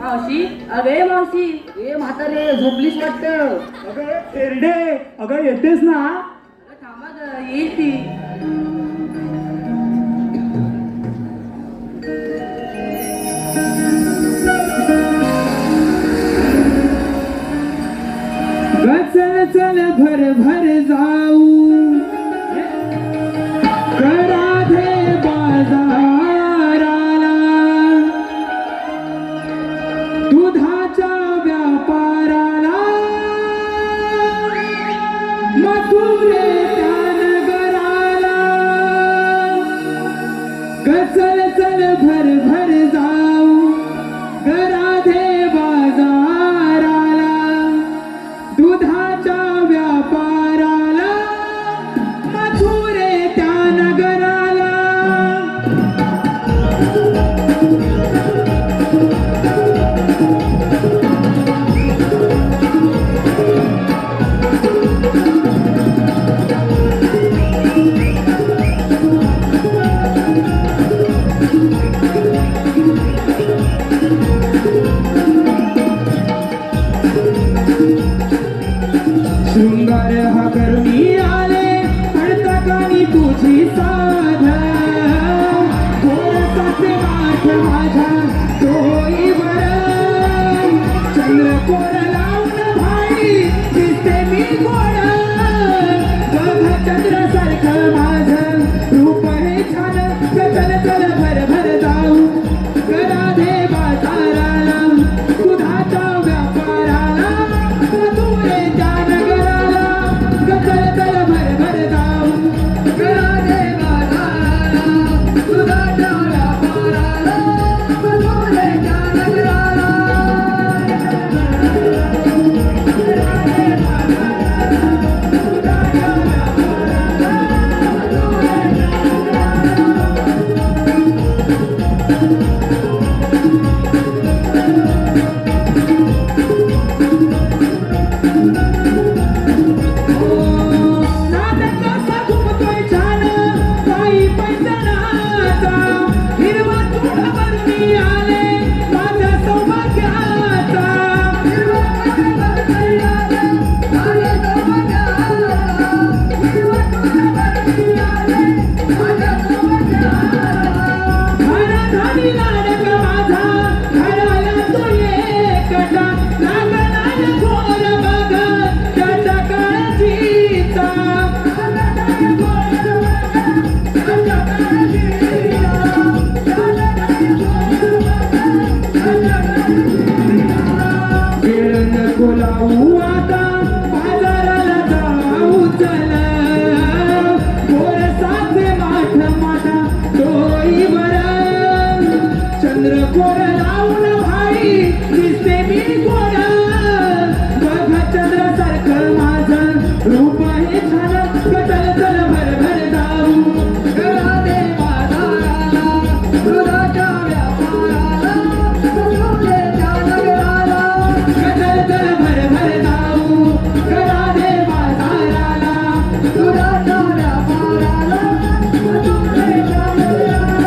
मावशी अगे मावशी ए म्हातारे झोपलीस वाटतं. अगं एरडे, अगं येतेस ना? अगं थांबा ग येईल ती. चल चल भर भर जाऊ राधे बाजाराला, दुधाच्या व्यापाराला, मथुरे त्या नगराला. चल चल भर भर जाऊ राधे बाजाराला, दुधाच्या व्यापाराला, मथुरे त्या नगराला. शृंगार हा करुणी आले हळतकानी तुझी साध, गोरसाचे माठ माझ्या डोईवर, चंद्रकोर लावून भाई दिसते मी गोड. बघ चंद्र सारखं माझं रूप हे छान. चल चल भर भर जाऊ राधे बाजाराला, दुधाच्या व्यापाराला, मथुरे त्या नगराला. चल चल भर भर जाऊ राधे बाजाराला, दुधाच्या व्यापाराला, मथुरे त्या नगराला. बोलावू आता बाजाराला जाऊ चल, गोरसाचे माठ माझा डोईवर, चंद्रकोर लावून भाई दिसते मी गोड. बघ चंद्र सारखं माझं रूप हे छान. चल चल भर भर जाऊ राधे बाजाराला, दुधाच्या व्यापाराला, मथुरे त्या नगराला. चल चल भर भर जाऊ राधे बाजाराला, दुधाच्या व्यापाराला, मथुरे त्या नगराला.